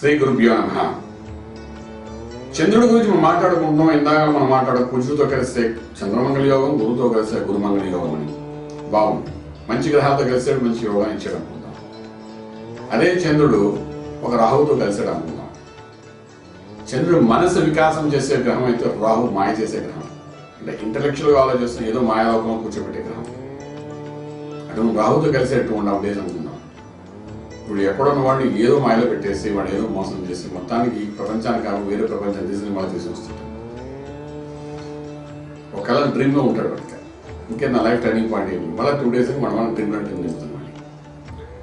శ్రీ గురుభ్యో నమః. చంద్రుడి గురించి మనం మాట్లాడుకుంటున్నాం. ఇందాక మనం కుజుడితో కలిస్తే చంద్రమంగళ యోగం, గురుతో కలిస్తే గురుమంగళ యోగం అని బాగుంది. మంచి గ్రహాలతో కలిసాడు, మంచి యోగాన్ని ఇచ్చాడు అనుకుందాం. అదే చంద్రుడు ఒక రాహువుతో కలిసాడు అనుకుందాం. చంద్రుడు మనసు వికాసం చేసే గ్రహం అయితే రాహు మాయ చేసే గ్రహం, అంటే ఇంటలెక్చువల్గా ఆలోచిస్తున్న ఏదో మాయాలోకంలో కూర్చోబెట్టే గ్రహం. అటు రాహుతో కలిసేట్టు ఉండవు డేస్ అనుకుందాం. ఇప్పుడు ఎక్కడున్న వాడిని ఏదో మాయలో పెట్టేసి వాడు ఏదో మోసం చేసి మొత్తానికి ఈ ప్రపంచానికి కాదు వేరే ప్రపంచం తీసుకుని మళ్ళీ తీసుకొస్తుంటాడు. ఒకవేళ డ్రీమ్లో ఉంటాడు వాడికి, ఇంకే నా లైఫ్ టర్నింగ్ పాయింట్ ఏంటి, మళ్ళీ 2 days మనం డ్రీమ్లో చెప్తున్నాం.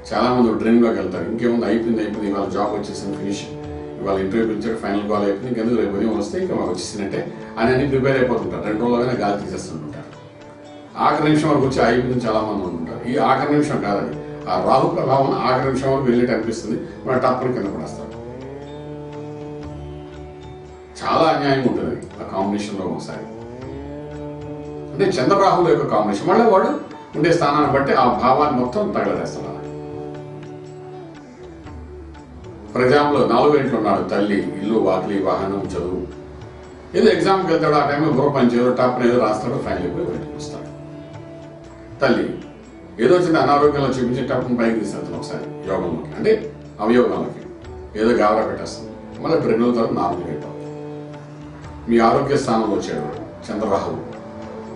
చాలా మంది డ్రీమ్లోకి వెళ్తారు. ఇంకేముంది, అయిపోయింది ఇవాళ జాబ్ వచ్చేసింది, ఫినిష్, ఇవాళ ఇంటర్వ్యూ పిలిచాడు, ఫైనల్ కాల్ అయిపోయింది, ఇంకెందుకు రేపు ఉదయం వస్తే ఇంకా మాకు వచ్చేసిందంటే అని అన్ని ప్రిపేర్ అయిపోతుంటారు. 2 రోజుల్లోనే గాలి తీసేస్తుంటారు. ఆఖరి నిమిషం వరకు వచ్చి అయిపోయింది చాలా మంది ఉంటుంటారు. ఈ ఆఖరి నిమిషం కాదండి, ఆ రాహు ప్రభావం ఆఖరి నిమిషం వరకు వెళ్ళేట్టు అనిపిస్తుంది, మన టప్పుని కింద పడేస్తారు. చాలా అన్యాయం ఉంటుంది ఆ కాంబినేషన్లో ఒకసారి. అంటే చంద్రరాహుల యొక్క కాంబినేషన్ మళ్ళీ వాడు ఉండే స్థానాన్ని బట్టి ఆ భావాన్ని మొత్తం తగలరేస్తాడు. ఫర్ ఎగ్జాంపుల్ 4 ఇంట్లో ఉన్నాడు, తల్లి, ఇల్లు, వాకిలి, వాహనం, చదువు, ఏదో ఎగ్జామ్కి వెళ్తాడు. ఆ టైంలో గృహ పని ఏదో టాప్ని ఏదో రాస్తాడు, ఫైనల్ అయిపోయి బయటకు వస్తాడు. తల్లి ఏదో చిన్న అనారోగ్యంలో చూపించి టప్పుని పైకి తీసుకెళ్తాను ఒకసారి యోగంలోకి, అంటే అవయోగంలోకి ఏదో గావరా పెట్టేస్తాం, మళ్ళీ 2 రోజుల తర్వాత నార్మల్గా అయిపోతాం. మీ ఆరోగ్య స్థానంలో వచ్చాడు చంద్రరాహు,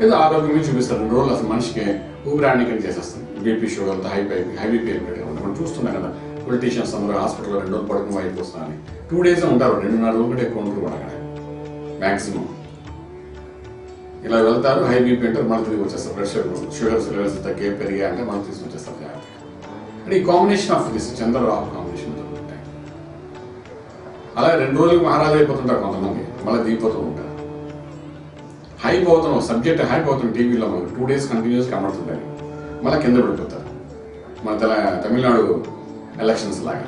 ఏదో ఆరోగ్యం మీద చూపిస్తాడు. 2 రోజులు అసలు మనిషికి ఊపిరాణికం చేసేస్తాం. బీపీ, షుగర్, హై బీపీ మనం చూస్తున్నాం కదా, పొలిటీషియన్స్ అందరూ హాస్పిటల్లో 2 రోజులు పడుకుని అయిపోతున్నారని. 2 days ఉంటారు, 2.5 రోజులు కంటే ఎక్కువ ఉంటారు కూడా అక్కడ మ్యాక్సిమం. ఇలా వెళ్తారు, హై బీపీ అంటారు, మళ్ళీ తిరిగి వచ్చేస్తారు. ప్రెషర్, షుగర్స్ లెవెల్స్ తగ్గే పెరిగా అంటే మళ్ళీ తీసుకొచ్చేస్తారు జాగ్రత్తగా. అంటే ఈ కాంబినేషన్ ఆఫ్ దిస్ చంద్రరాహు కాంబినేషన్ దొరుకుతాయి. అలాగే 2 రోజులకు మహారాజు అయిపోతుంటారు కొంతమంది, మళ్ళీ దిగిపోతూ ఉంటారు. హై పోతున్నాం, సబ్జెక్ట్ హై పోతుంది టీవీలో మనకు 2 days కంటిన్యూస్గా అమడుతుంటాయి, మళ్ళీ కింద పడిపోతారు. మన తమిళనాడు ఎలక్షన్స్ లాగా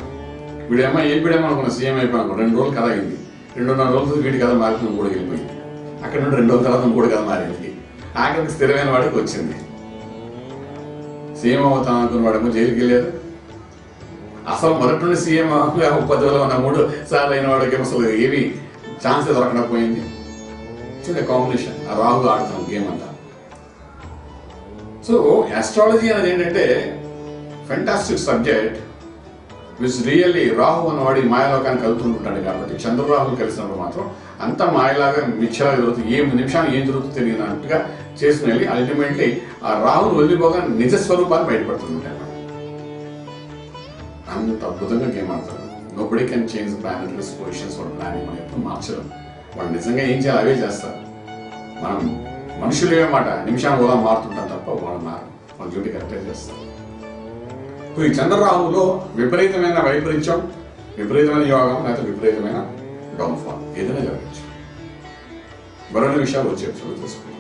వీడేమో ఏపీడేమో అనుకున్న సీఎం అయిపోయాను, 2 రోజులు కథ అయింది, 2.5 రోజులు వీడి కథ మారిపోయింది, కూడా వెళ్ళిపోయింది. అక్కడ నుండి 2 రోజుల తర్వాత కూడా కథ మారింది. ఆఖరికి స్థిరమైన వాడికి వచ్చింది. సీఎం అవుతాం అనుకున్న వాడేమో జైలుకి వెళ్ళారు. అసలు మొదటి నుండి సీఎం 10 సార్లు అయిన వాడికి అసలు ఏవి ఛాన్స్ దొరకకుండా పోయింది. చూడండి కాంబినేషన్, ఆ రాహు ఆడుతాం గేమ్ అంతా. సో ఆస్ట్రాలజీ అనేది ఏంటంటే fantastic subject which really Rahu అన్నవాడి మాయలోకానికి కలుగుతుంటాడు. కాబట్టి చంద్రరాహులు కలిసినప్పుడు మాత్రం అంత మాయలాగా మిథ్యలాగా జరుగుతుంది, ఏ నిమిషానికి ఏం జరుగుతుందో తెలియనట్టుగా చేసుకుని వెళ్ళి అల్టిమేట్లీ ఆ రాహులు వదిలిపోగా నిజ స్వరూపాన్ని బయటపడుతుంటాయి. అంత అద్భుతంగా గేమ్ ఆడతారు. నోబడీ కెన్ చేంజ్ ప్లానెటరీస్ పొజిషన్స్ వాడు ప్లానింగ్ మనం ఎప్పుడు మార్చడం. వాళ్ళు నిజంగా ఏం చేయాలి అవే చేస్తారు. మనం మనుషులు ఏమాట నిమిషానికి కూడా మారుతుంటాం తప్ప వాళ్ళు మారు, వాళ్ళ డ్యూటీ కరెక్ట్గా చేస్తారు. ఈ చంద్రరాహులో విపరీతమైన వైపరీత్యం, విపరీతమైన యోగం, లేకపోతే విపరీతమైన డౌన్ఫాల్ ఏదైనా జరగచ్చు. మరొక విషయాలు వచ్చే తెలుసుకుందాం.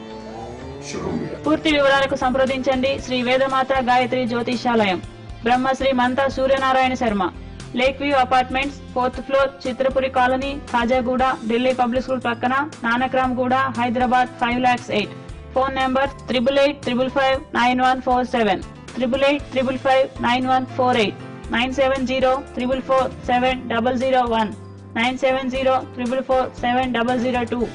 శుభం. పూర్తి వివరాలకు సంప్రదించండి Shri Vedamata Gayatri Jyotishalayam, Brahmashri Manta Suryanarayana Sharma, lake view apartments, 4th floor, Chitrapuri colony, Khajaguda, Delhi public school పక్కన, నానక్రామ్ గూడ, హైదరాబాద్ 5,08,000. Phone number 8885559147, 8885559148, 97044470001, 97044470002.